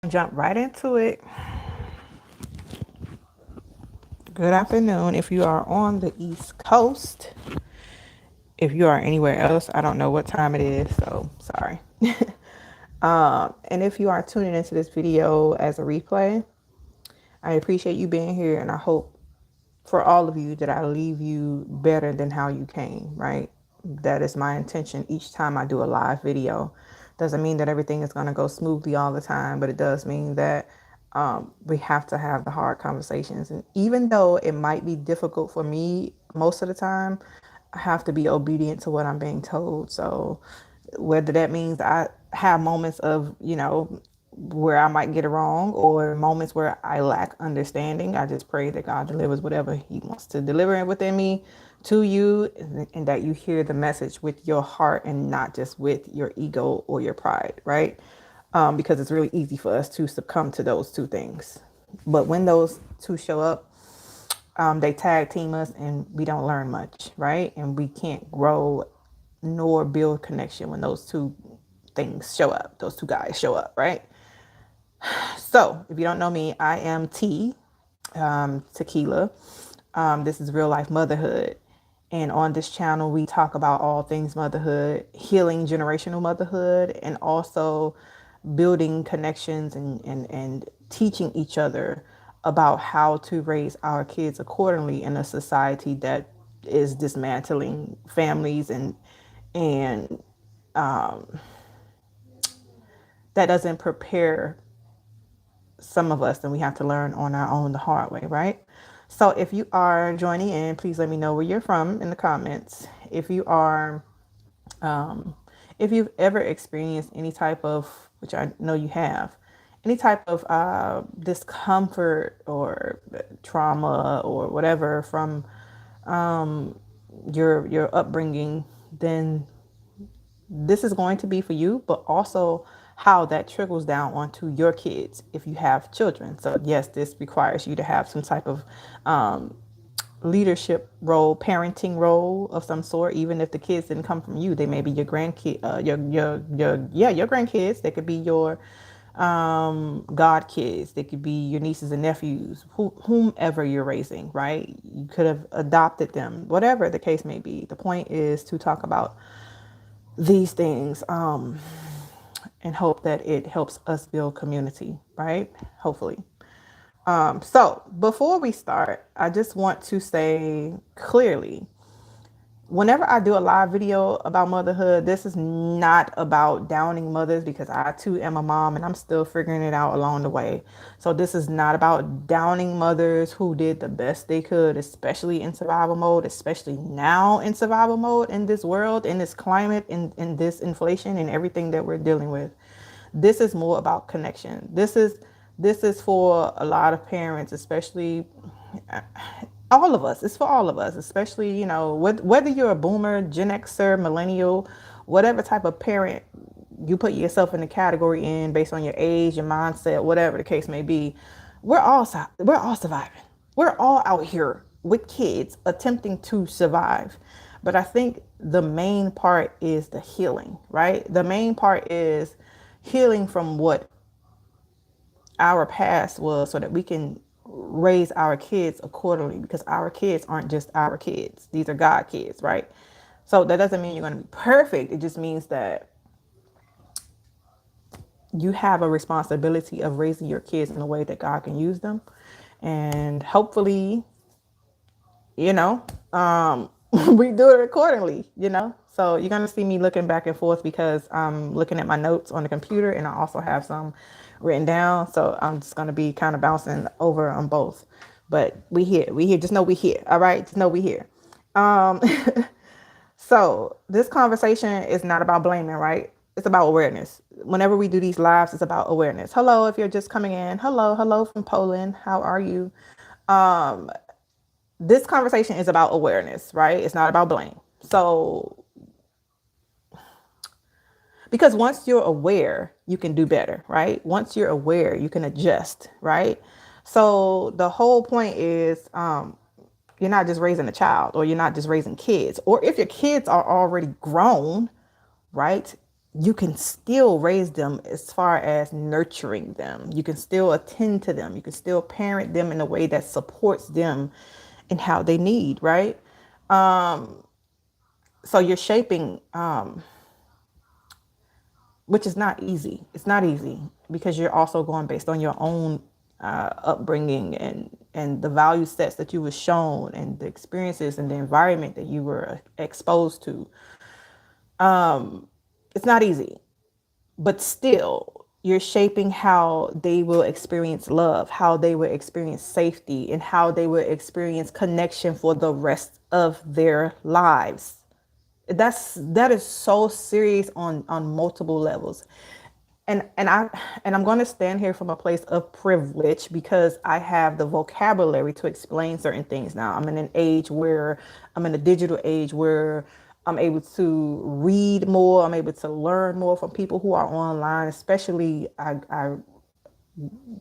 Jump right into it. Good afternoon. If you are on the East Coast, if you are anywhere else, I don't know what time it is, so sorry. And if you are tuning into this video as a replay, I appreciate you being here, and I hope for all of you that I leave you better than how you came, right? That is my intention each time I do a live video. Doesn't mean that everything is going to go smoothly all the time, but it does mean that we have to have the hard conversations. And even though it might be difficult for me most of the time, I have to be obedient to what I'm being told. So whether that means I have moments of, where I might get it wrong or moments where I lack understanding, I just pray that God delivers whatever He wants to deliver it within me to you, and that you hear the message with your heart and not just with your ego or your pride, right? Because it's really easy for us to succumb to those two things. But when those two show up, they tag team us and we don't learn much, right? And we can't grow nor build connection when those two things show up, those two guys show up, right? So, if you don't know me, I am T, Tequila. This is real life motherhood. And on this channel, we talk about all things motherhood, healing generational motherhood, and also building connections and teaching each other about how to raise our kids accordingly in a society that is dismantling families and that doesn't prepare some of us, and we have to learn on our own the hard way, right? So if you are joining in, please let me know where you're from in the comments. If you are, if you've ever experienced any type of, which I know you have, any type of discomfort or trauma or whatever from your upbringing, then this is going to be for you, but also how that trickles down onto your kids if you have children. So yes, this requires you to have some type of leadership role, parenting role of some sort. Even if the kids didn't come from you, they may be your grandkid, your grandkids. They could be your god kids. They could be your nieces and nephews, whomever you're raising, right? You could have adopted them, whatever the case may be. The point is to talk about these things and hope that it helps us build community, right? Hopefully. So before we start, I just want to say clearly, whenever I do a live video about motherhood, this is not about downing mothers, because I too am a mom and I'm still figuring it out along the way. So this is not about downing mothers who did the best they could, especially in survival mode, especially now in survival mode in this world, in this climate, in this inflation and everything that we're dealing with. This is more about connection. This is for a lot of parents, especially all of us. It's for all of us, especially, whether you're a boomer, Gen Xer, millennial, whatever type of parent you put yourself in the category in based on your age, your mindset, whatever the case may be. We're all surviving. We're all out here with kids attempting to survive. But I think the main part is the healing, right? The main part is healing from what our past was, so that we can raise our kids accordingly, because our kids aren't just our kids. These are God kids, right? So that doesn't mean you're going to be perfect. It just means that you have a responsibility of raising your kids in a way that God can use them. And hopefully, you know, we do it accordingly. So you're going to see me looking back and forth because I'm looking at my notes on the computer, and I also have some written down. So I'm just going to be kind of bouncing over on both. But we here. Just know we here. All right. Just know we here. Um, so this conversation is not about blaming, right? It's about awareness. Whenever we do these lives, it's about awareness. Hello, if you're just coming in. Hello from Poland. How are you? Um, this conversation is about awareness, right? It's not about blame. So, because once you're aware, you can do better, right? Once you're aware, you can adjust, right? So the whole point is, you're not just raising a child, or you're not just raising kids, or if your kids are already grown, right? you can still raise them as far as nurturing them. You can still attend to them. You can still parent them in a way that supports them in how they need, right? So you're shaping, which is not easy. It's not easy because you're also going based on your own upbringing and the value sets that you were shown and the experiences and the environment that you were exposed to. It's not easy, but still you're shaping how they will experience love, how they will experience safety, and how they will experience connection for the rest of their lives. That is so serious on multiple levels. And I'm going to stand here from a place of privilege because I have the vocabulary to explain certain things now. I'm in a digital age where I'm able to read more. I'm able to learn more from people who are online. Especially, I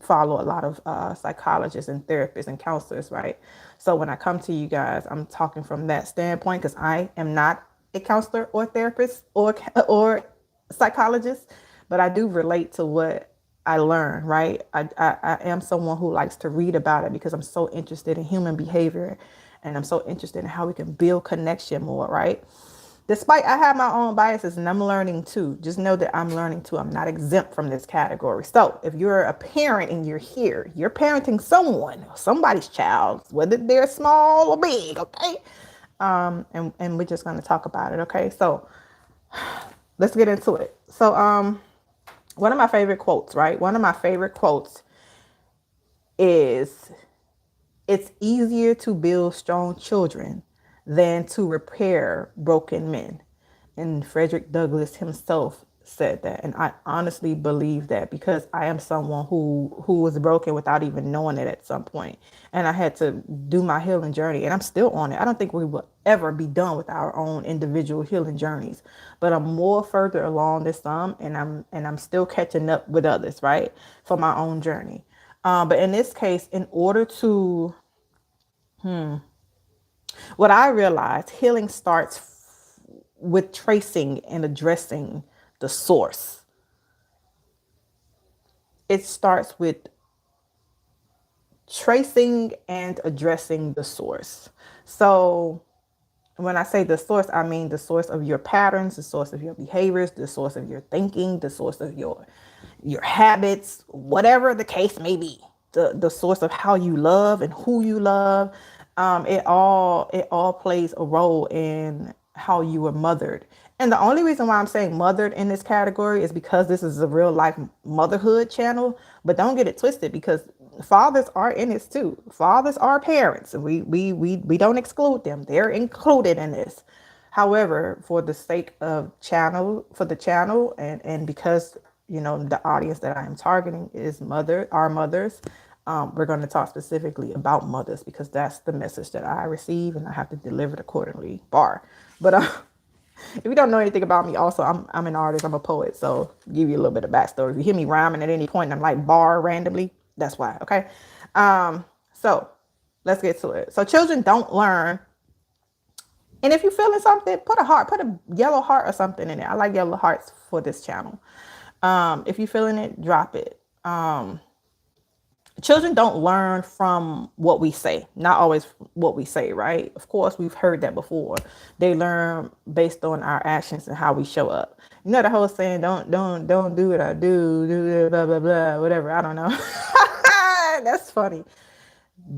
follow a lot of psychologists and therapists and counselors, right? So when I come to you guys, I'm talking from that standpoint because I am not a counselor or therapist or psychologist, but I do relate to what I learn, right? I am someone who likes to read about it because I'm so interested in human behavior and I'm so interested in how we can build connection more, right? Despite I have my own biases and I'm learning too. Just know that I'm learning too. I'm not exempt from this category. So if you're a parent and you're here, you're parenting someone, somebody's child, whether they're small or big, okay? And we're just gonna talk about it, okay? So let's get into it. So one of my favorite quotes, right? One of my favorite quotes is, it's easier to build strong children than to repair broken men. And Frederick Douglass himself said that. And I honestly believe that because I am someone who was broken without even knowing it at some point. And I had to do my healing journey and I'm still on it. I don't think we will ever be done with our own individual healing journeys, but I'm more further along than some and I'm still catching up with others, right? For my own journey. But in this case, in order to what I realized, healing starts with tracing and addressing the source. It starts with tracing and addressing the source. So when I say the source, I mean the source of your patterns, the source of your behaviors, the source of your thinking, the source of your habits, whatever the case may be. The source of how you love and who you love. It all plays a role in how you were mothered. And the only reason why I'm saying mothered in this category is because this is a real life motherhood channel. But don't get it twisted because fathers are in this too. Fathers are parents. We don't exclude them. They're included in this. However, for the sake of the channel and because the audience that I am targeting is our mothers, we're going to talk specifically about mothers because that's the message that I receive and I have to deliver it accordingly. But if you don't know anything about me, also I'm an artist. I'm a poet, so give you a little bit of backstory. If you hear me rhyming at any point and I'm like bar randomly, that's why. Okay. So let's get to it. So children don't learn. And if you're feeling something, put a yellow heart or something in it. I like yellow hearts for this channel. If you're feeling it, drop it. Children don't learn from what we say, not always what we say, right? Of course, we've heard that before. They learn based on our actions and how we show up. You know the whole saying, don't do what I do blah blah blah, whatever. I don't know. That's funny.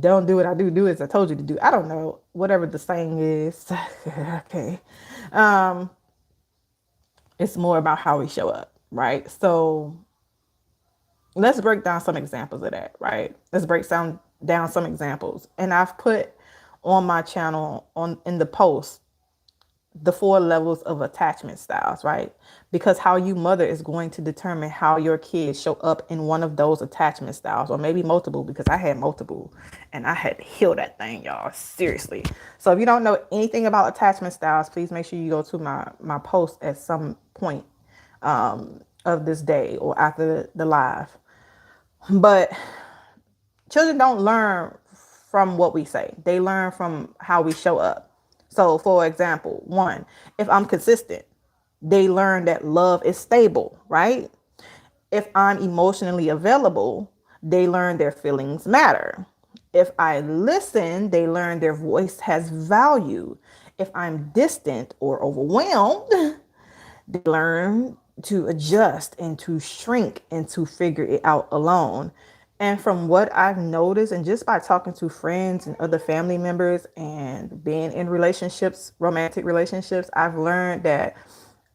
Don't do what I do as I told you to do. I don't know, whatever the saying is. Okay. It's more about how we show up, right? So let's break down some examples of that, right? Let's break down some examples. And I've put on my channel in the post the 4 levels of attachment styles, right? Because how you mother is going to determine how your kids show up in one of those attachment styles, or maybe multiple, because I had multiple and I had to heal that thing, y'all. Seriously. So if you don't know anything about attachment styles, please make sure you go to my post at some point of this day or after the live. But children don't learn from what we say. They learn from how we show up. So for example, 1, if I'm consistent, They learn that love is stable, right? If I'm emotionally available, they learn their feelings matter. If I listen, they learn their voice has value. If I'm distant or overwhelmed, they learn to adjust and to shrink and to figure it out alone. And from what I've noticed, and just by talking to friends and other family members and being in relationships, romantic relationships, I've learned that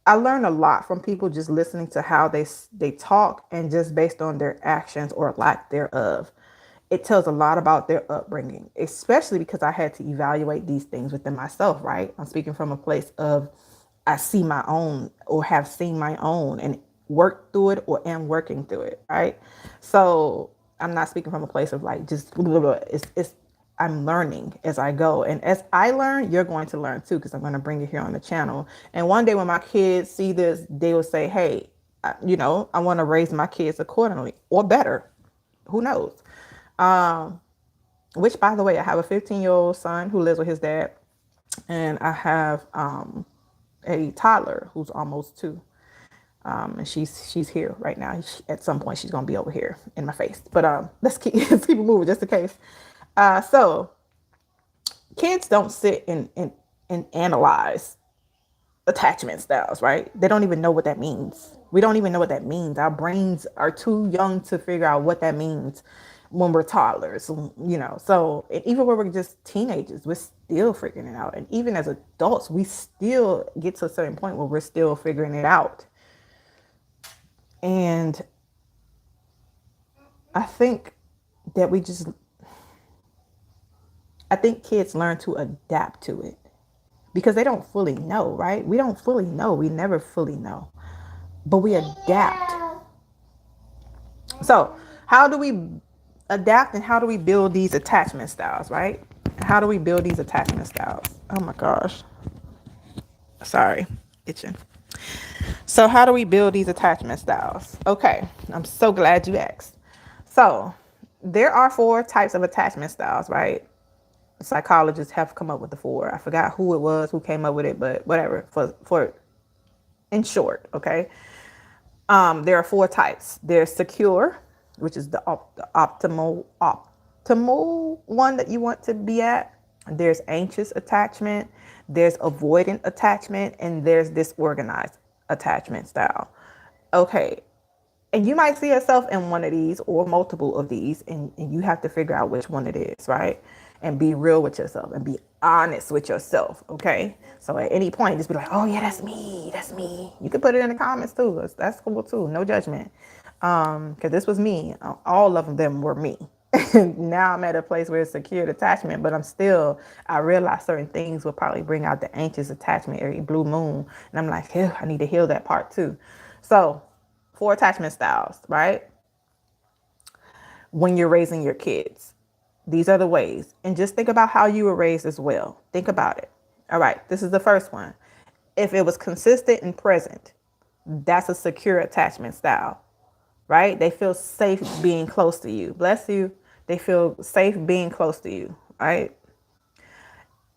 I learn a lot from people just listening to how they talk and just based on their actions or lack thereof. It tells a lot about their upbringing, especially because I had to evaluate these things within myself, right? I'm speaking from a place of I see my own or have seen my own and worked through it or am working through it, right? So I'm not speaking from a place of like just blah, blah, blah. It's I'm learning as I go. And as I learn, you're going to learn too, because I'm going to bring it here on the channel. And one day when my kids see this, they will say, hey, I want to raise my kids accordingly or better. Who knows? Which, by the way, I have a 15-year-old son who lives with his dad, and I have a toddler who's almost 2. And she's here right now. At some point, she's gonna be over here in my face. But let's keep let's keep it moving just in case. So kids don't sit and analyze attachment styles, right? They don't even know what that means. We don't even know what that means. Our brains are too young to figure out what that means when we're toddlers, So even when we're just teenagers, we're still figuring it out. And even as adults, we still get to a certain point where we're still figuring it out. And I think that I think kids learn to adapt to it because they don't fully know, right? We don't fully know. We never fully know, but we adapt. So how do we adapt and how do we build these attachment styles, right? How do we build these attachment styles? Oh my gosh. Sorry, itching. So how do we build these attachment styles? Okay, I'm so glad you asked. So there are 4 types of attachment styles, right? Psychologists have come up with the 4. I forgot who it was who came up with it, but whatever. For in short, okay. There are 4 types. There's secure, which is the optimal one that you want to be at. There's anxious attachment. There's avoidant attachment, and there's disorganized attachment style. Okay. And you might see yourself in one of these or multiple of these, and you have to figure out which one it is, right? And be real with yourself and be honest with yourself, okay? So at any point, just be like, oh yeah, that's me, that's me. You can put it in the comments too. That's cool too, no judgment. Because this was me. All of them were me. Now I'm at a place where it's secured attachment, but I realize certain things will probably bring out the anxious attachment every blue moon. And I'm like, I need to heal that part too. So 4 attachment styles, right? When you're raising your kids, these are the ways. And just think about how you were raised as well. Think about it. All right, this is the first one. If it was consistent and present, that's a secure attachment style, right? They feel safe being close to you. Bless you. They feel safe being close to you, right?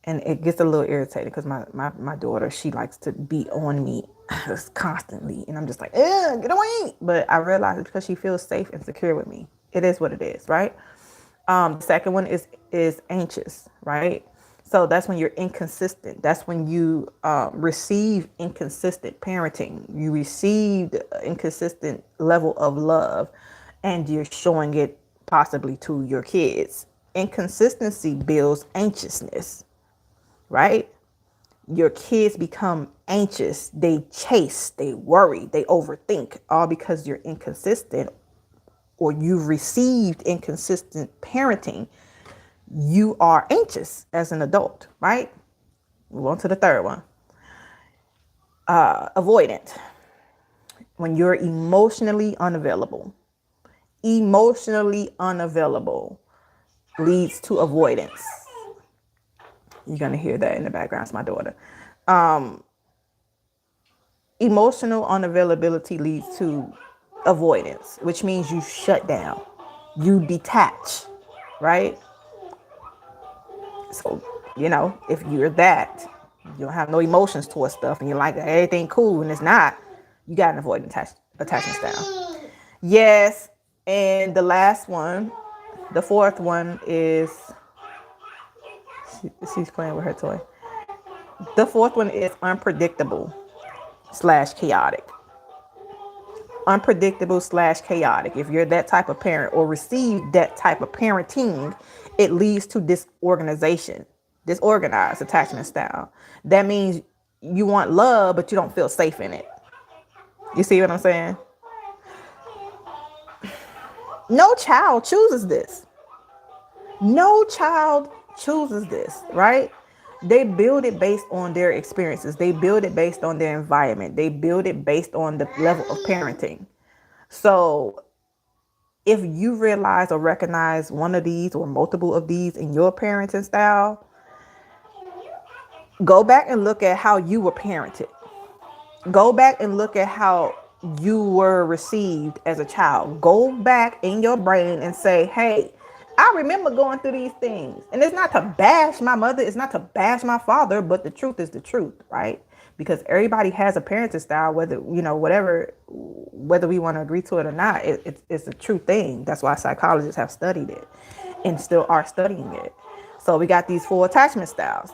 And it gets a little irritating because my daughter, she likes to be on me constantly. And I'm just like, get away. But I realize it's because she feels safe and secure with me. It is what it is, right? The second one is anxious, right? So that's when you're inconsistent. That's when you receive inconsistent parenting. You received inconsistent level of love, and you're showing it possibly to your kids. Inconsistency builds anxiousness, right? Your kids become anxious. They chase, they worry, they overthink, all because you're inconsistent or you've received inconsistent parenting. You are anxious as an adult, right? Move on to the third one. Avoidant. When you're emotionally unavailable. Emotionally unavailable leads to avoidance. You're going to hear that in the background. It's my daughter. Emotional unavailability leads to avoidance, which means you shut down. You detach, right? So, if you're that, You don't have no emotions towards stuff, and you're like everything cool, and it's not. You got an avoidant attachment style. Yes, and the last one, the fourth one is she's playing with her toy. The fourth one is unpredictable slash chaotic. Unpredictable slash chaotic. If you're that type of parent or receive that type of parenting, it leads to disorganization, disorganized attachment style. That means you want love, but you don't feel safe in it. You see what I'm saying? No child chooses this. No child chooses this, right? They build it based on their experiences. They build it based on their environment. They build it based on the level of parenting. So if you realize or recognize one of these or multiple of these in your parenting style, go back and look at how you were parented. Go back and look at how you were received as a child. Go back in your brain and say, hey, I remember going through these things. And it's not to bash my mother, it's not to bash my father, but the truth is the truth, right? Because everybody has a parenting style, whether, whatever, whether we want to agree to it or not, it's a true thing. That's why psychologists have studied it and still are studying it. So we got these 4 attachment styles.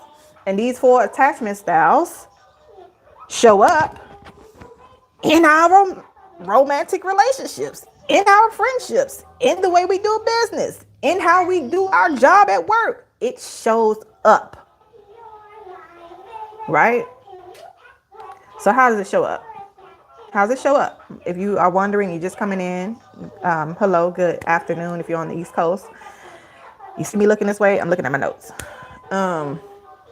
And these 4 attachment styles show up in our romantic relationships, in our friendships, in the way we do business, in how we do our job at work. It shows up, right? So how does it show up? How does it show up? If you are wondering, you're just coming in, hello, good afternoon. If you're on the East Coast, you see me looking this way, I'm looking at my notes.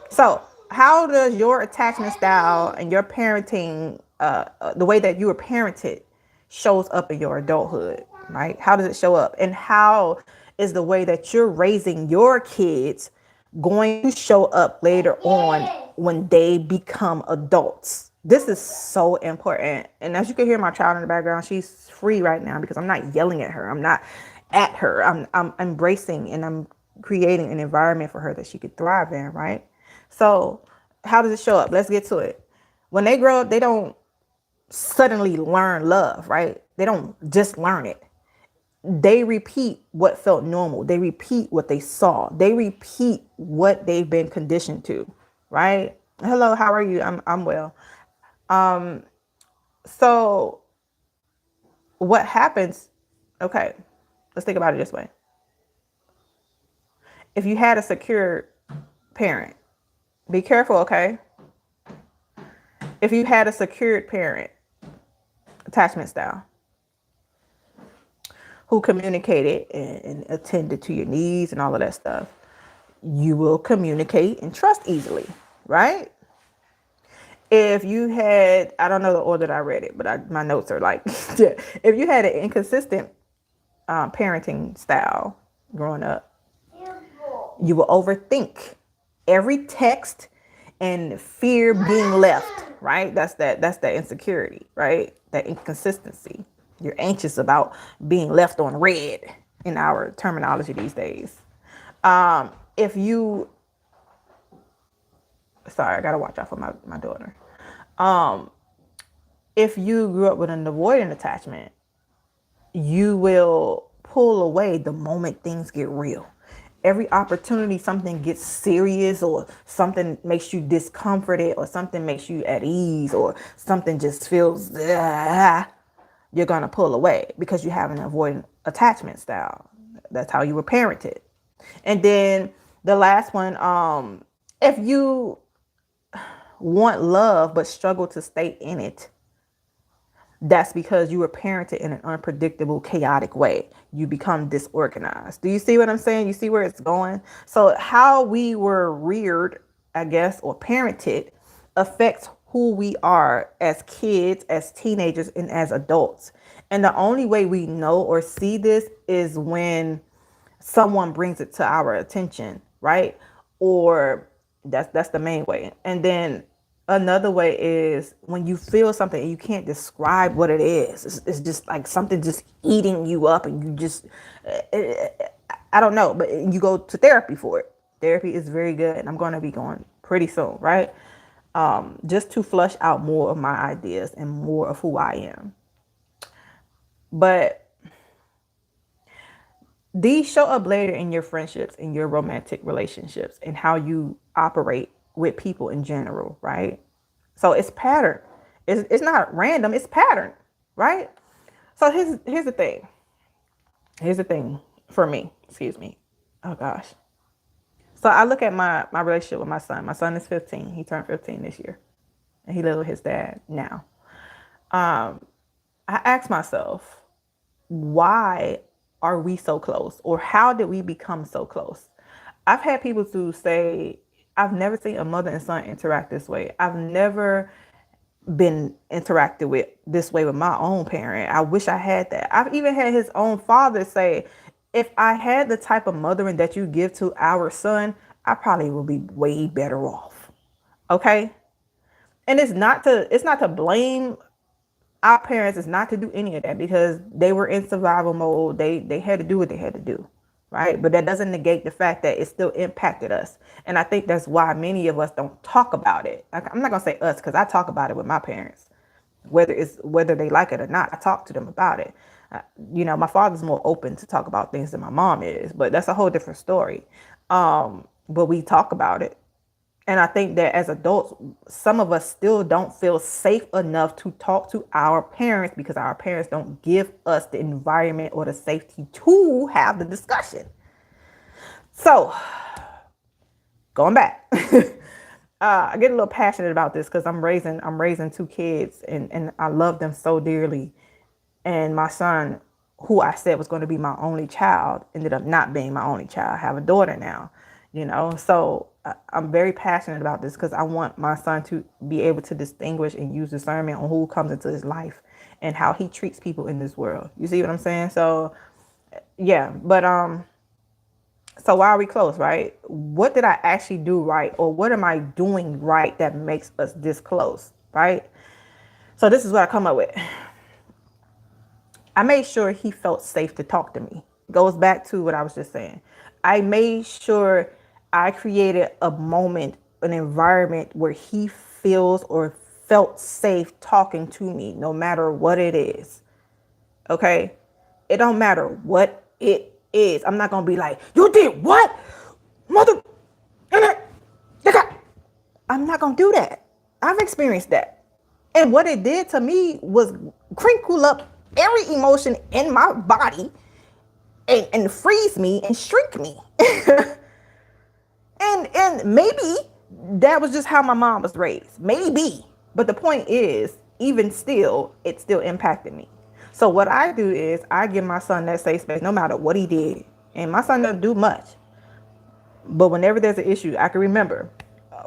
So how does your attachment style and your parenting, the way that you were parented, shows up in your adulthood, right? How does it show up? And how is the way that you're raising your kids going to show up later on when they become adults? This is so important. And as you can hear my child in the background, she's free right now because I'm not yelling at her. I'm not at her. I'm embracing and I'm creating an environment for her that she could thrive in, right? So how does it show up? Let's get to it. When they grow up, they don't suddenly learn love, right? They don't just learn it. They repeat what felt normal. They repeat what they saw. They repeat what they've been conditioned to, right? Hello, how are you? I'm well. So what happens? Okay, let's think about it this way. If you had a secure parent, be careful, okay? If you had a secured parent, attachment style, who communicated and attended to your needs and all of that stuff, you will communicate and trust easily, right? If you had, I don't know the order that I read it, but my notes are like, if you had an inconsistent parenting style growing up, you will overthink every text and fear being left, right? That's that insecurity, right? That inconsistency. You're anxious about being left on red in our terminology these days. If you, sorry, I gotta watch out for my daughter. If you grew up with an avoidant attachment, you will pull away the moment things get real. Every opportunity something gets serious or something makes you discomforted or something makes you at ease or something just feels, you're going to pull away because you have an avoidant attachment style. That's how you were parented. And then the last one, if you want love but struggle to stay in it, that's because you were parented in an unpredictable, chaotic way. You become disorganized. Do you see what I'm saying? You see where it's going? So how we were reared, I guess, or parented affects who we are as kids, as teenagers, and as adults. And the only way we know or see this is when someone brings it to our attention, right? Or that's the main way. And then another way is when you feel something and you can't describe what it is. It's just like something just eating you up and you just, I don't know, but you go to therapy for it. Therapy is very good. And I'm going to be going pretty soon, right? just to flush out more of my ideas and more of who I am. But these show up later in your friendships, in your romantic relationships, and how you operate with people in general, right? So it's pattern. It's not random, it's pattern, right? So here's the thing. Here's the thing for me, excuse me. Oh gosh. So I look at my relationship with my son. My son is 15. He turned 15 this year. And he lives with his dad now. I ask myself, why are we so close? Or how did we become so close? I've had people to say, I've never seen a mother and son interact this way. I've never been interacted with this way with my own parent. I wish I had that. I've even had his own father say, if I had the type of mothering that you give to our son, I probably would be way better off. Okay? And it's not to blame our parents, is not to do any of that, because they were in survival mode. They had to do what they had to do, right? But that doesn't negate the fact that it still impacted us. And I think that's why many of us don't talk about it. Like, I'm not gonna say us, because I talk about it with my parents, whether they like it or not. I talk to them about it. My father's more open to talk about things than my mom is, but that's a whole different story. But we talk about it. And I think that as adults, some of us still don't feel safe enough to talk to our parents, because our parents don't give us the environment or the safety to have the discussion. So, going back, I get a little passionate about this because I'm raising two kids, and I love them so dearly. And my son, who I said was going to be my only child, ended up not being my only child. I have a daughter now, so I'm very passionate about this because I want my son to be able to distinguish and use discernment on who comes into his life and how he treats people in this world. You see what I'm saying? So yeah, but so why are we close, right? What did I actually do right, or what am I doing right that makes us this close, right? So this is what I come up with. I made sure he felt safe to talk to me. Goes back to what I was just saying. I made sure I created a moment, an environment where he feels or felt safe talking to me, no matter what it is. Okay? It don't matter what it is. I'm not going to be like, you did what? Mother. I'm not going to do that. I've experienced that. And what it did to me was crinkle up every emotion in my body and freeze me and shrink me. and maybe that was just how my mom was raised. Maybe. But the point is, even still, it still impacted me. So what I do is I give my son that safe space no matter what he did. And my son doesn't do much. But whenever there's an issue, I can remember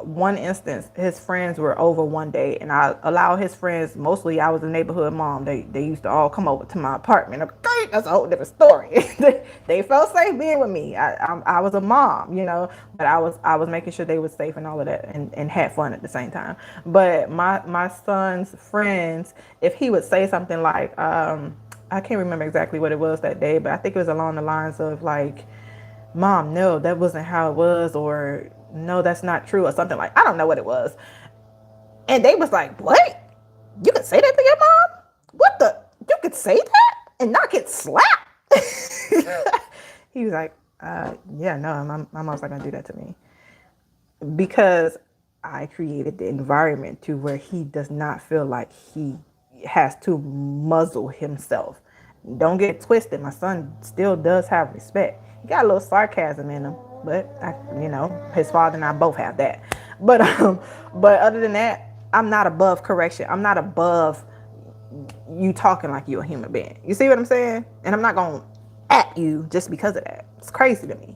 one instance, his friends were over one day, and I allowed his friends, mostly I was a neighborhood mom, they used to all come over to my apartment. Okay, that's a whole different story. They felt safe being with me. I was a mom, but I was making sure they were safe and all of that, and had fun at the same time. But my son's friends, if he would say something like, I can't remember exactly what it was that day, but I think it was along the lines of like, Mom, no, that wasn't how it was, or no, that's not true, or something like, I don't know what it was. And they was like, what? You could say that to your mom? What the? You could say that and not get slapped? He was like, yeah, no, my mom's not going to do that to me. Because I created the environment to where he does not feel like he has to muzzle himself. Don't get twisted. My son still does have respect. He got a little sarcasm in him, but his father and I both have that. But other than that, I'm not above correction. I'm not above you talking like you're a human being. You see what I'm saying? And I'm not going at you just because of that. It's crazy to me.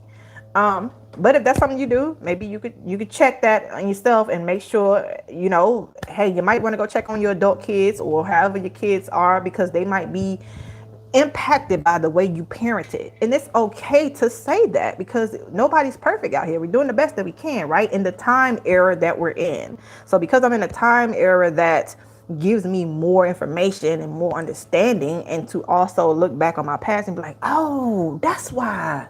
But if that's something you do, maybe you could check that on yourself and make sure, hey, you might want to go check on your adult kids or however your kids are, because they might be impacted by the way you parented. And it's okay to say that, because nobody's perfect out here. We're doing the best that we can, right? In the time era that we're in. So because I'm in a time era that gives me more information and more understanding, and to also look back on my past and be like, oh, that's why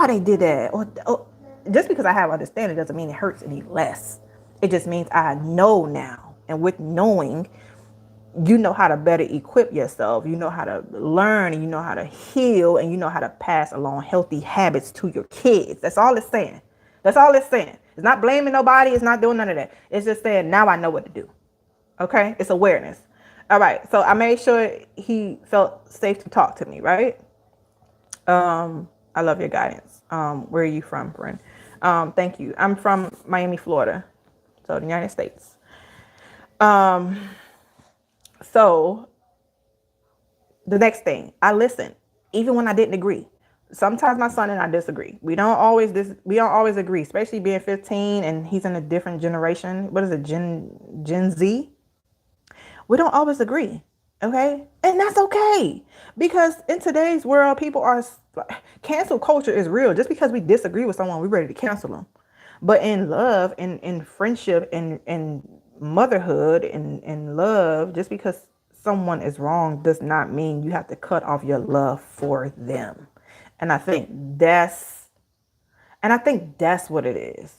they did that. Or just because I have understanding doesn't mean it hurts any less. It just means I know now. And with knowing, you know how to better equip yourself. You know how to learn, and you know how to heal, and you know how to pass along healthy habits to your kids. That's all it's saying. That's all it's saying. It's not blaming nobody. It's not doing none of that. It's just saying, now I know what to do. Okay? It's awareness. All right. So I made sure he felt safe to talk to me, right? I love your guidance. Where are you from, Bryn? Thank you. I'm from Miami, Florida. So the United States. So the next thing, I listen, even when I didn't agree. Sometimes my son and I disagree. We don't always agree, especially being 15 and he's in a different generation. What is it, Gen Z? We don't always agree. Okay? And that's okay. Because in today's world, people are cancel culture is real. Just because we disagree with someone, we're ready to cancel them. But in love, in friendship, and motherhood, and love, just because someone is wrong does not mean you have to cut off your love for them. And I think that's and I think that's what it is.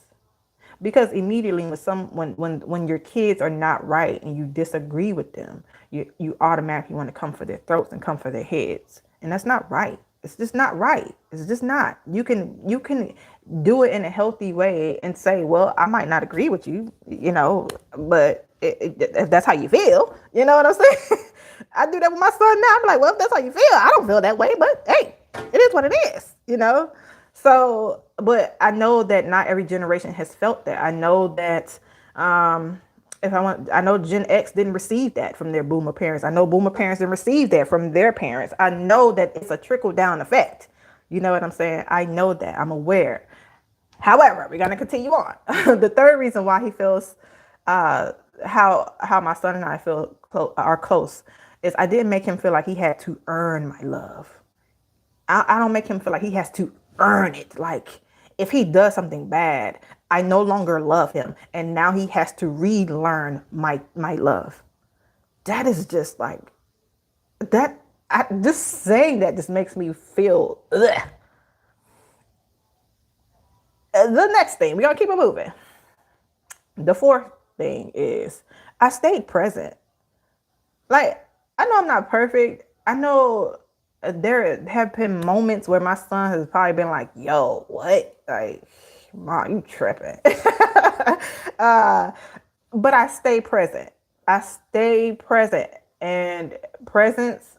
Because immediately when your kids are not right and you disagree with them, you automatically want to come for their throats and come for their heads. And that's not right. It's just not right. It's just not. You can do it in a healthy way and say, well, I might not agree with you, but if that's how you feel, you know what I'm saying? I do that with my son now. I'm like, well, if that's how you feel, I don't feel that way, but hey, it is what it is. So, but I know that not every generation has felt that. I know that I know Gen X didn't receive that from their boomer parents. I know boomer parents didn't receive that from their parents. I know that it's a trickle down effect. You know what I'm saying? I know that. I'm aware. However, we're gonna continue on. The third reason why he feels how my son and I are close is I didn't make him feel like he had to earn my love. I don't make him feel like he has to earn it. Like if he does something bad, I no longer love him, and now he has to relearn my love. That is just like that. Just saying that just makes me feel. Ugh. The next thing, we're gonna keep it moving. The fourth thing is I stayed present. Like, I know I'm not perfect. I know there have been moments where my son has probably been like, yo, what? Like, Mom, you tripping. uh, but I stay present. I stay present. And presence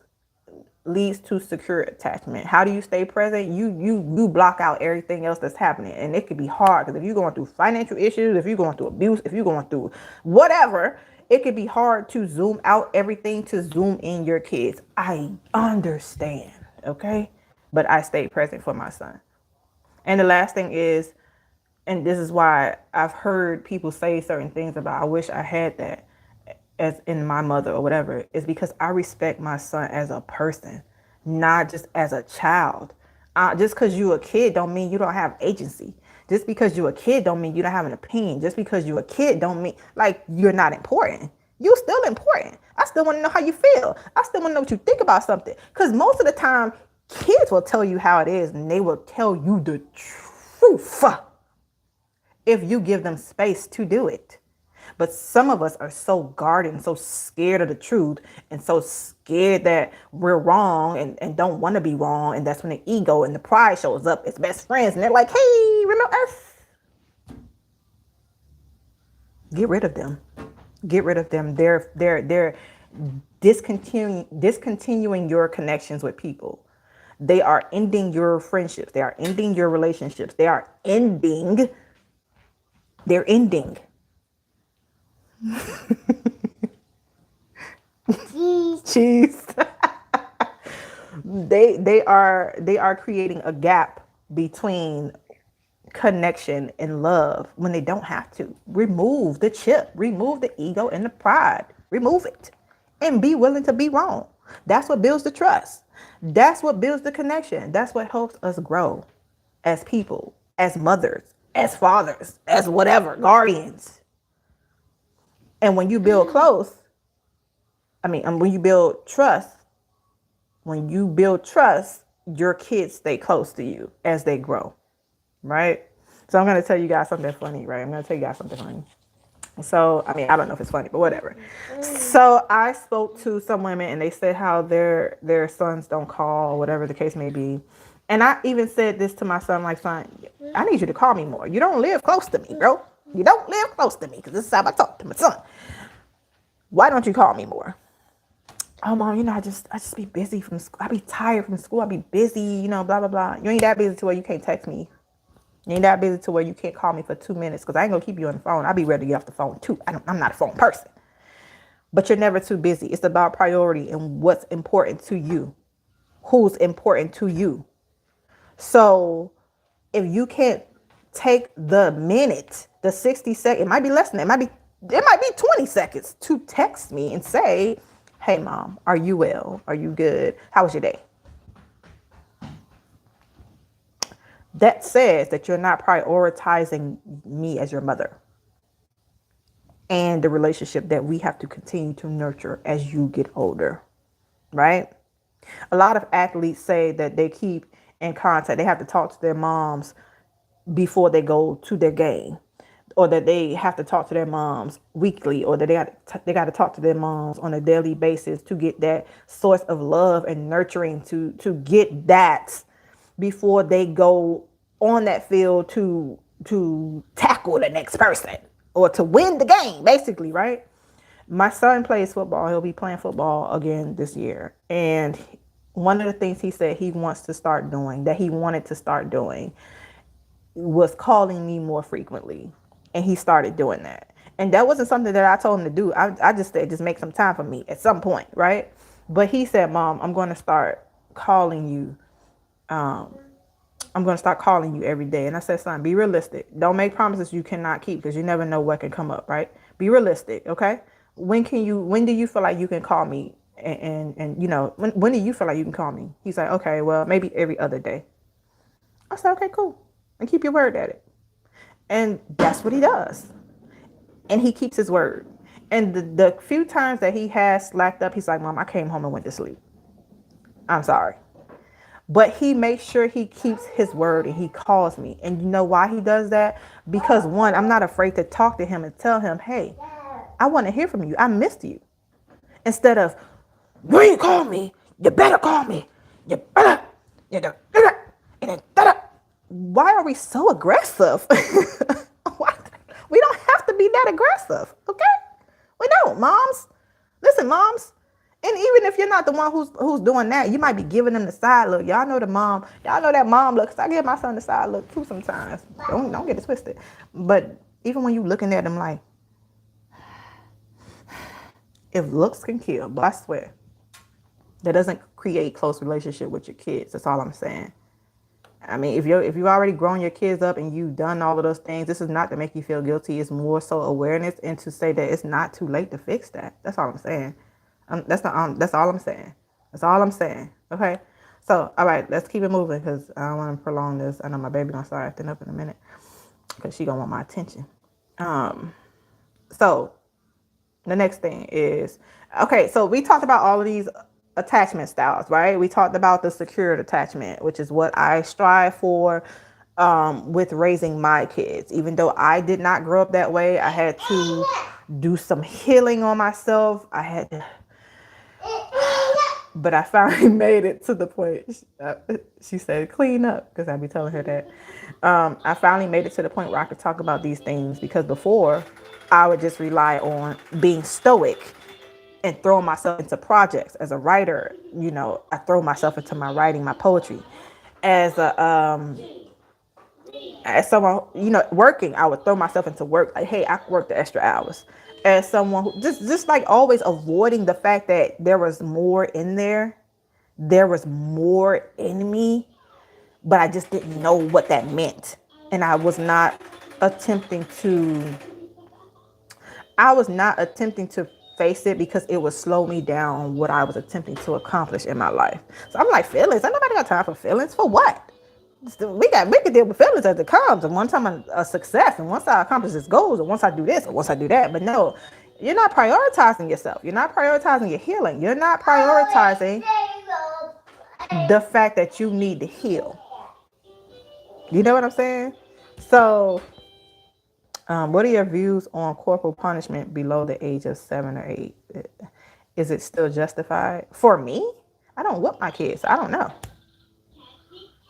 leads to secure attachment. How do you stay present? You block out everything else that's happening. And it can be hard because if you're going through financial issues, if you're going through abuse, if you're going through whatever, it can be hard to zoom out everything to zoom in your kids. I understand, okay? But I stay present for my son. And the last thing is, and this is why I've heard people say certain things about I wish I had that as in my mother or whatever, is because I respect my son as a person, not just as a child. Just because you're a kid don't mean you don't have agency. Just because you're a kid don't mean you don't have an opinion. Just because you're a kid don't mean like you're not important. You're still important. I still want to know how you feel. I still want to know what you think about something. Because most of the time, kids will tell you how it is and they will tell you the truth if you give them space to do it. But some of us are so guarded and so scared of the truth and so scared that we're wrong and don't want to be wrong. And that's when the ego and the pride shows up as best friends. And they're like, hey, remember us? Get rid of them. Get rid of them. They're discontinuing your connections with people. They are ending your friendships. They are ending your relationships. They're ending. Cheese. They are creating a gap between connection and love when they don't have to. Remove the chip, remove the ego and the pride, remove it, and be willing to be wrong. That's what builds the trust. That's what builds the connection. That's what helps us grow as people, as mothers, as fathers, as whatever, guardians. And when you build when you build trust, your kids stay close to you as they grow, right? So I'm going to tell you guys something funny, right? I'm going to tell you guys something funny. So, I mean, I don't know if it's funny, but whatever. So I spoke to some women and they said how their sons don't call, whatever the case may be. And I even said this to my son, like, son, I need you to call me more. You don't live close to me, bro. You don't live close to me, because this is how I talk to my son. Why don't you call me more? Oh, mom, I just be busy from school. I be tired from school. I be busy, blah, blah, blah. You ain't that busy to where you can't text me. You ain't that busy to where you can't call me for 2 minutes, because I ain't gonna keep you on the phone. I'll be ready to get off the phone too. I'm not a phone person. But you're never too busy. It's about priority and what's important to you. Who's important to you. So if you can't take the minute, the 60 seconds, it might be less than that. It might be 20 seconds to text me and say, hey mom, are you well? Are you good? How was your day? That says that you're not prioritizing me as your mother and the relationship that we have to continue to nurture as you get older, right? A lot of athletes say that they keep in contact. They have to talk to their moms before they go to their game, or that they have to talk to their moms weekly, or that they got to talk to their moms on a daily basis to get that source of love and nurturing, to get that before they go on that field to tackle the next person or to win the game, basically, right? My son plays football. He'll be playing football again this year. And one of the things he said he wants to start doing, that he wanted to start doing, was calling me more frequently. And he started doing that. And that wasn't something that I told him to do. I just said, just make some time for me at some point, right? But he said, mom, I'm going to start calling you. I'm going to start calling you every day. And I said, son, be realistic. Don't make promises you cannot keep, because you never know what can come up, right? Be realistic, okay? When do you feel like you can call me? And when do you feel like you can call me? He's like, okay, well, maybe every other day. I said, okay, cool. And keep your word at it. And that's what he does. And he keeps his word. And the few times that he has slacked up, he's like, mom, I came home and went to sleep. I'm sorry. But he makes sure he keeps his word and he calls me. And you know why he does that? Because one, I'm not afraid to talk to him and tell him, hey, I want to hear from you. I missed you. Instead of, when you call me, you better call me. You better. And then, why are we so aggressive? We don't have to be that aggressive, okay? We don't, moms. Listen, moms. And even if you're not the one who's doing that, you might be giving them the side look. Y'all know the mom. Y'all know that mom look. 'Cause I give my son the side look too sometimes. Don't get it twisted. But even when you looking at them like, if looks can kill, but I swear, that doesn't create close relationship with your kids. That's all I'm saying. I mean, if you've already grown your kids up and you've done all of those things, this is not to make you feel guilty. It's more so awareness and to say that it's not too late to fix that. That's all I'm saying. That's all I'm saying. That's all I'm saying. Okay. So, all right, let's keep it moving, because I don't want to prolong this. I know my baby gonna start acting up in a minute because she gonna want my attention. So the next thing is, okay, so we talked about all of these attachment styles, right? We talked about the secured attachment, which is what I strive for with raising my kids. Even though I did not grow up that way, I had to do some healing on myself. But I finally made it to the point. She said, clean up, because I'd be telling her that. I finally made it to the point where I could talk about these things, because before I would just rely on being stoic and throwing myself into projects. As a writer, I throw myself into my writing, my poetry. As someone, working, I would throw myself into work. Like, hey, I work the extra hours. As someone who just like always avoiding the fact that there was more in there. There was more in me, but I just didn't know what that meant. And I was not attempting to face it, because it would slow me down on what I was attempting to accomplish in my life. So I'm like, feelings? Ain't nobody got time for feelings. For what? We can deal with feelings as it comes. And once I'm a success, and once I accomplish this goals, and once I do this, or once I do that. But no, you're not prioritizing yourself. You're not prioritizing your healing. You're not prioritizing the fact that you need to heal. You know what I'm saying? So What are your views on corporal punishment below the age of 7 or 8? Is it still justified? For me, I don't whip my kids. I don't know.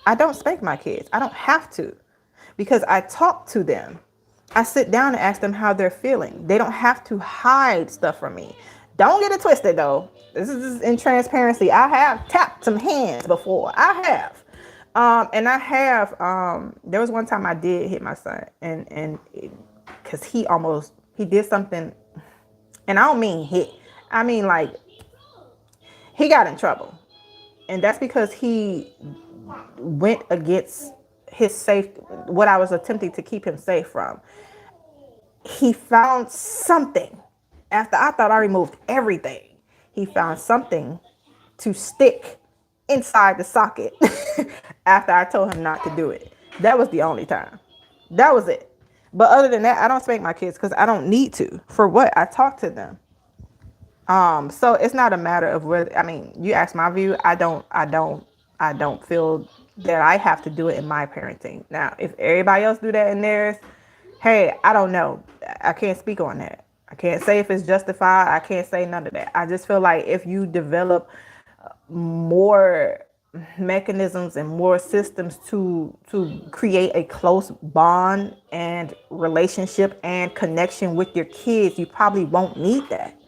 I don't spank my kids. I don't have to because I talk to them. I sit down and ask them how they're feeling. They don't have to hide stuff from me. Don't get it twisted though. This is in transparency. I have tapped some hands before. I have. And I have, there was one time I did hit my son and because he did something, and I don't mean hit. I mean like he got in trouble. And that's because he went against his safe, what I was attempting to keep him safe from. He found something after I thought I removed everything. He found something to stick inside the socket after I told him not to do it. That was the only time. That was it. But other than that, I don't spank my kids because I don't need to. For what? I talk to them. So it's not a matter of whether, I mean, you ask my view. I don't feel that I have to do it in my parenting. Now, if everybody else do that in theirs, hey, I don't know. I can't speak on that. I can't say if it's justified. I can't say none of that. I just feel like if you develop more mechanisms and more systems to create a close bond and relationship and connection with your kids, you probably won't need that.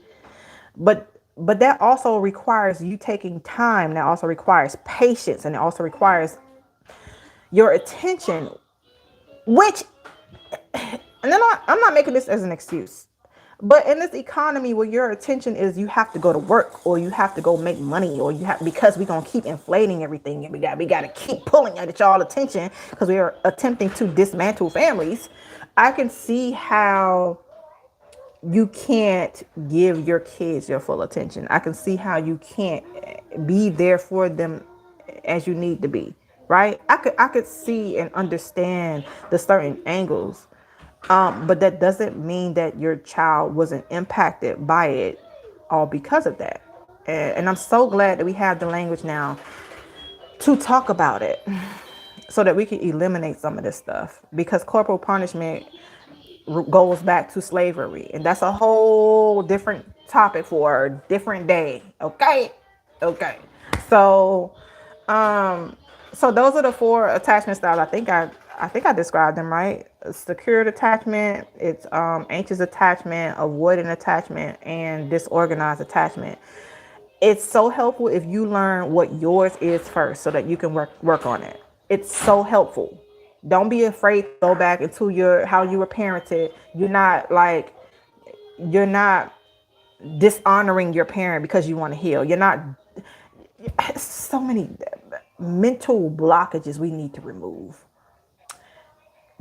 But that also requires you taking time. That also requires patience, and it also requires your attention, which, and I'm not making this as an excuse, but in this economy where your attention is you have to go to work or you have to go make money or you have, because we're going to keep inflating everything and we got to keep pulling at y'all attention because we are attempting to dismantle families. I can see how you can't give your kids your full attention. I can see how you can't be there for them as you need to be, right? I could see and understand the certain angles. But that doesn't mean that your child wasn't impacted by it all because of that. And I'm so glad that we have the language now to talk about it so that we can eliminate some of this stuff, because corporal punishment goes back to slavery, and that's a whole different topic for a different day. Okay. So so those are the 4 attachment styles. I think I described them right. Secured attachment, it's anxious attachment, avoidant attachment, and disorganized attachment. It's so helpful if you learn what yours is first so that you can work on it. It's so helpful. Don't be afraid to go back into how you were parented. You're not dishonoring your parent because you want to heal. You're not, so many mental blockages we need to remove.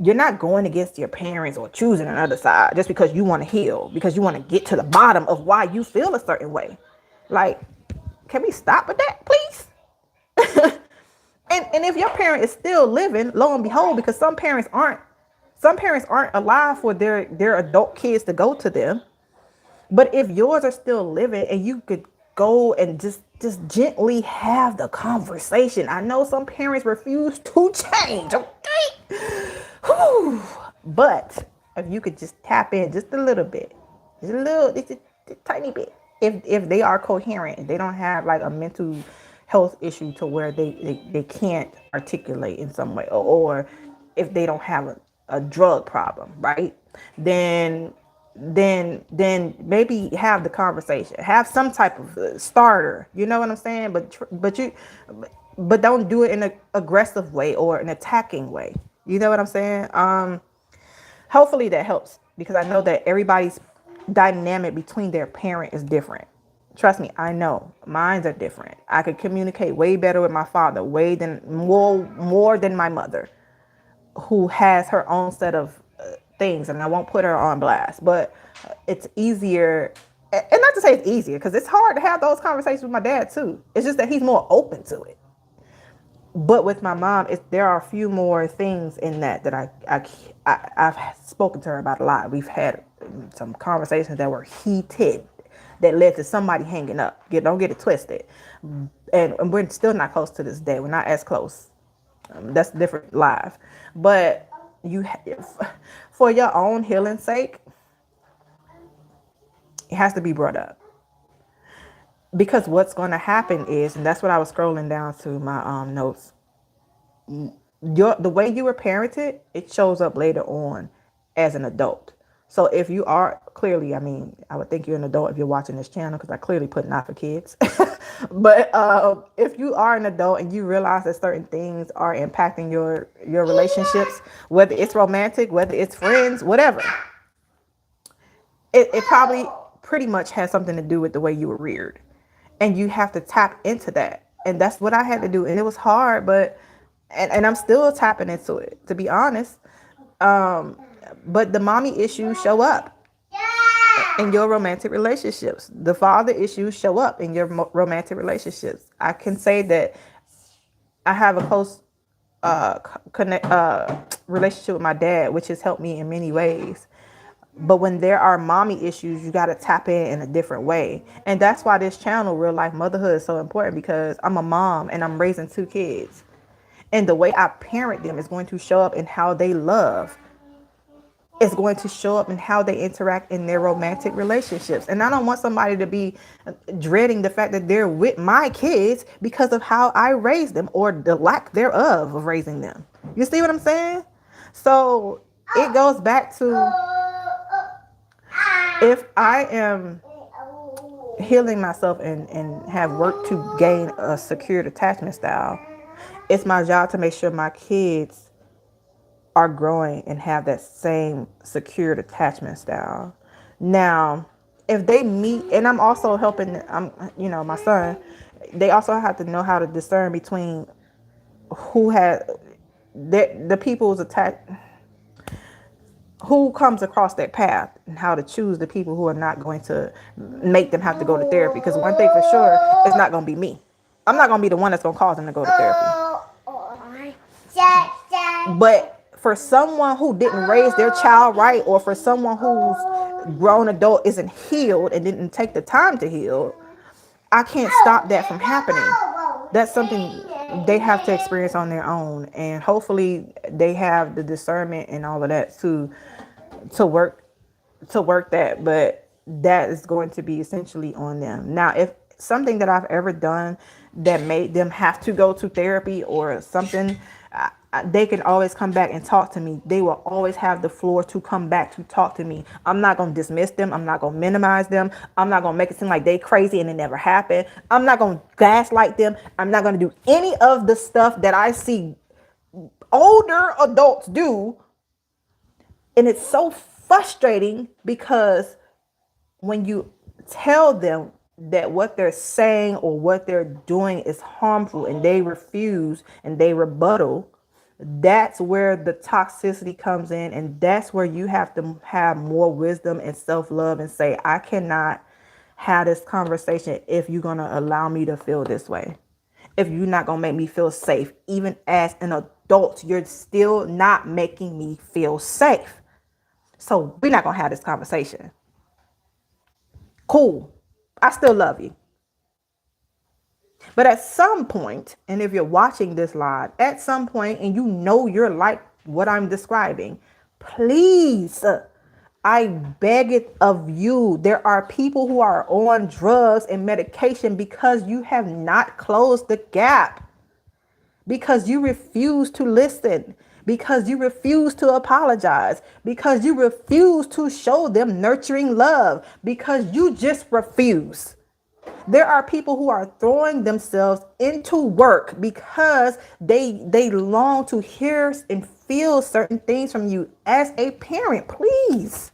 You're not going against your parents or choosing another side just because you want to heal, because you want to get to the bottom of why you feel a certain way. Like, can we stop with that, please? And if your parent is still living, lo and behold, because some parents aren't alive for their adult kids to go to them. But if yours are still living and you could go and just gently have the conversation. I know some parents refuse to change, okay? Whew. But if you could just tap in just a little bit, just a tiny bit. If they are coherent, they don't have like a mental health issue to where they can't articulate in some way, or if they don't have a drug problem, right? Then maybe have the conversation, have some type of starter, you know what I'm saying? But don't do it in an aggressive way or an attacking way. You know what I'm saying? Hopefully that helps, because I know that everybody's dynamic between their parent is different. Trust me, I know mines are different. I could communicate way better with my father, more than my mother, who has her own set of things, and I won't put her on blast, but it's easier. And not to say it's easier, because it's hard to have those conversations with my dad too. It's just that he's more open to it. But with my mom, there are a few more things in that I've spoken to her about a lot. We've had some conversations that were heated, that led to somebody hanging up. Don't get it twisted. And we're still not close to this day. We're not as close. That's different live. But you for your own healing sake, it has to be brought up. Because what's going to happen is, and that's what I was scrolling down to my notes, the way you were parented, it shows up later on as an adult. So if you are clearly, I mean, I would think you're an adult if you're watching this channel, because I clearly put not for kids. But if you are an adult and you realize that certain things are impacting your relationships, whether it's romantic, whether it's friends, whatever, it probably pretty much has something to do with the way you were reared, and you have to tap into that. And that's what I had to do, and it was hard, but and I'm still tapping into it, to be honest. But the mommy issues show up in your romantic relationships. The father issues show up in your romantic relationships. I can say that I have a close connect relationship with my dad, which has helped me in many ways. But when there are mommy issues, you got to tap in a different way. And that's why this channel, Real Life Motherhood, is so important, because I'm a mom and I'm raising 2 kids. And the way I parent them is going to show up in how they love. It's going to show up in how they interact in their romantic relationships. And I don't want somebody to be dreading the fact that they're with my kids because of how I raised them, or the lack thereof of raising them. You see what I'm saying? So it goes back to, if I am healing myself and have worked to gain a secured attachment style, it's my job to make sure my kids are growing and have that same secured attachment style. Now, if they meet, and I'm also helping, my son, they also have to know how to discern between who has the people's attached, who comes across that path, and how to choose the people who are not going to make them have to go to therapy. Because one thing for sure, it's not going to be me. I'm not going to be the one that's going to cause them to go to therapy. But for someone who didn't raise their child right, or for someone whose grown adult isn't healed and didn't take the time to heal, I can't stop that from happening. That's something they have to experience on their own. And hopefully they have the discernment and all of that to work that. But that is going to be essentially on them. Now, if something that I've ever done that made them have to go to therapy or something, they can always come back and talk to me. They will always have the floor to come back to talk to me. I'm not going to dismiss them. I'm not going to minimize them. I'm not going to make it seem like they crazy and it never happened. I'm not going to gaslight them. I'm not going to do any of the stuff that I see older adults do. And it's so frustrating, because when you tell them that what they're saying or what they're doing is harmful, and they refuse and they rebuttal, that's where the toxicity comes in. And that's where you have to have more wisdom and self-love and say, I cannot have this conversation if you're going to allow me to feel this way. If you're not going to make me feel safe, even as an adult, you're still not making me feel safe. So we're not going to have this conversation. Cool. I still love you. But at some point, and if you're watching this live, at some point, and you know you're like what I'm describing, please, I beg it of you. There are people who are on drugs and medication because you have not closed the gap, because you refuse to listen, because you refuse to apologize, because you refuse to show them nurturing love, because you just refuse. There are people who are throwing themselves into work because they long to hear and feel certain things from you as a parent. Please,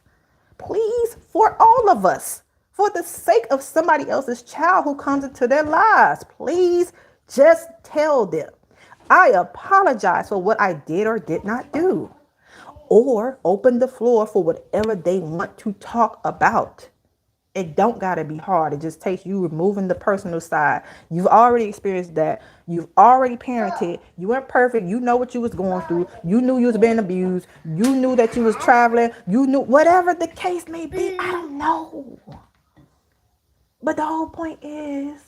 for all of us, for the sake of somebody else's child who comes into their lives, please just tell them, I apologize for what I did or did not do, or open the floor for whatever they want to talk about. It don't gotta be hard. It just takes you removing the personal side. You've already experienced that. You've already parented. You weren't perfect. You know what you was going through. You knew you was being abused. You knew that you was traveling. You knew whatever the case may be. I don't know. But the whole point is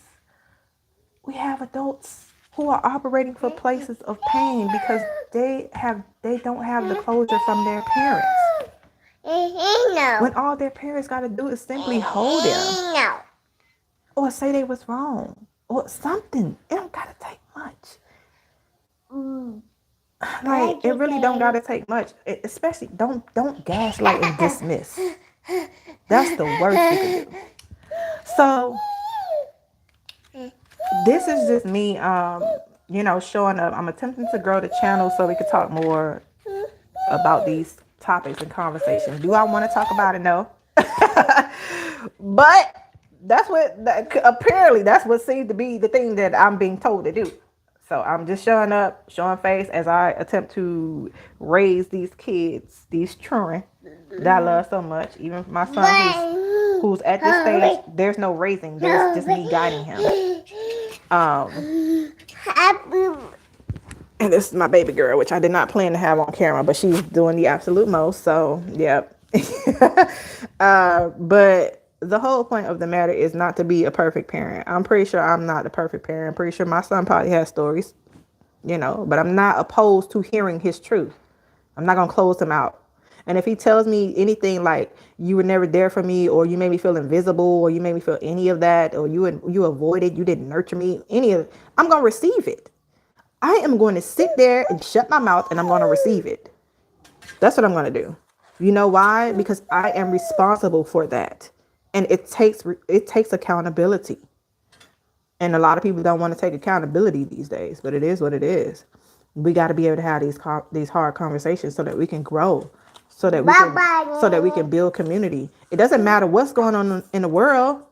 we have adults who are operating for places of pain because they don't have the closure from their parents. When all their parents got to do is simply hold them or say they was wrong or something. It don't got to take much. Like, it really don't got to take much. Especially don't gaslight and dismiss. That's the worst you can do. So this is just me, showing up. I'm attempting to grow the channel so we can talk more about these topics and conversations. Do I want to talk about it? No. But apparently that's what seems to be the thing that I'm being told to do. So I'm just showing up, showing face as I attempt to raise these kids, these children that I love so much. Even my son who's at this stage, there's no raising. There's just me guiding him. And this is my baby girl, which I did not plan to have on camera, but she's doing the absolute most. So, yep. But the whole point of the matter is not to be a perfect parent. I'm pretty sure I'm not the perfect parent. I'm pretty sure my son probably has stories, but I'm not opposed to hearing his truth. I'm not going to close him out. And if he tells me anything like you were never there for me, or you made me feel invisible, or you made me feel any of that, or you avoided, you didn't nurture me, any of it, I'm going to receive it. I am going to sit there and shut my mouth and I'm going to receive it. That's what I'm going to do. You know why? Because I am responsible for that. And it takes accountability. And a lot of people don't want to take accountability these days, but it is what it is. We got to be able to have these hard conversations so that we can grow, so that we can build community. It doesn't matter what's going on in the world.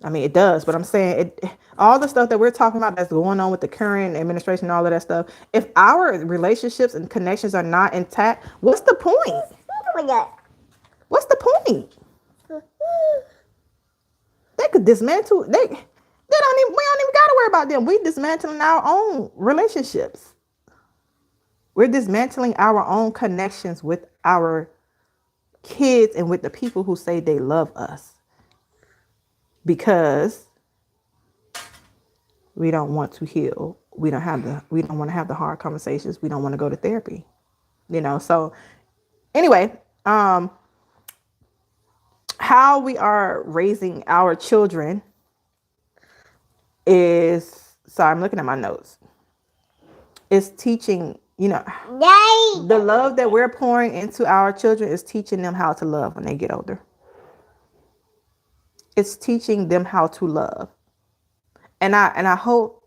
I mean, it does, but I'm saying all the stuff that we're talking about that's going on with the current administration and all of that stuff. If our relationships and connections are not intact, what's the point? What's the point? They could dismantle. We don't even got to worry about them. We dismantling our own relationships. We're dismantling our own connections with our kids and with the people who say they love us. Because we don't want to heal. We don't want to have the hard conversations. We don't want to go to therapy. So anyway, how we are raising our children is, sorry, I'm looking at my notes. It's teaching, the love that we're pouring into our children is teaching them how to love when they get older. It's teaching them how to love. And I hope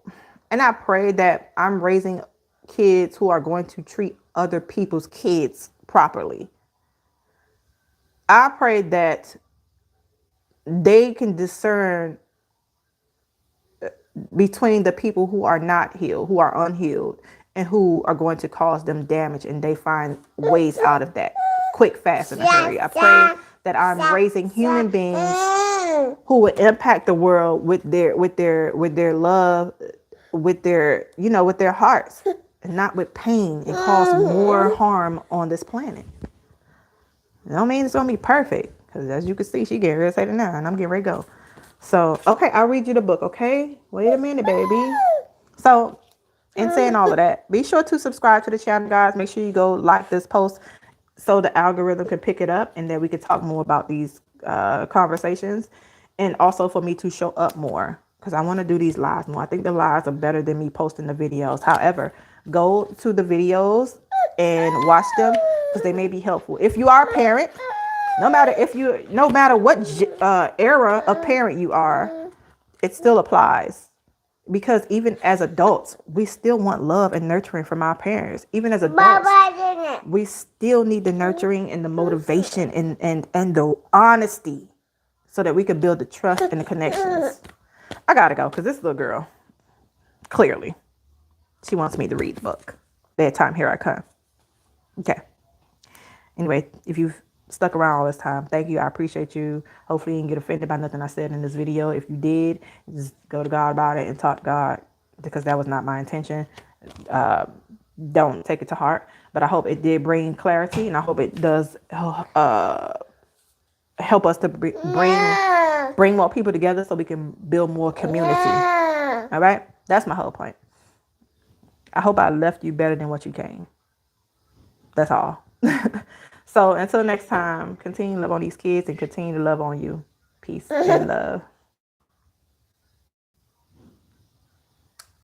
and I pray that I'm raising kids who are going to treat other people's kids properly. I pray that they can discern between the people who are not healed, who are unhealed, and who are going to cause them damage, and they find ways out of that quick, fast, and a hurry. I pray that I'm raising human beings who will impact the world with their love, with their hearts, and not with pain, and cause more harm on this planet. I don't mean it's gonna be perfect, because as you can see, she getting ready to say it now, and I'm getting ready to go. So, okay, I'll read you the book, okay? Wait a minute, baby. So, in saying all of that, be sure to subscribe to the channel, guys. Make sure you go like this post so the algorithm can pick it up, and then we can talk more about these conversations, and also for me to show up more, because I want to do these lives more. I think the lives are better than me posting the videos. However, go to the videos and watch them, because they may be helpful. If you are a parent, no matter what era of parent you are, it still applies. Because even as adults, we still want love and nurturing from our parents. Even as adults, we still need the nurturing and the motivation and the honesty, so that we can build the trust and the connections. I gotta go, because this little girl, clearly, she wants me to read the book. Bedtime, here I come. Okay. Anyway, if you've stuck around all this time, thank you. I appreciate you. Hopefully you didn't get offended by nothing I said in this video. If you did, just go to God about it and talk to God, because that was not my intention. Don't take it to heart. But I hope it did bring clarity, and I hope it does help us to bring more people together so we can build more community. All right? That's my whole point. I hope I left you better than what you came. That's all. So until next time, continue to love on these kids and continue to love on you. Peace and love.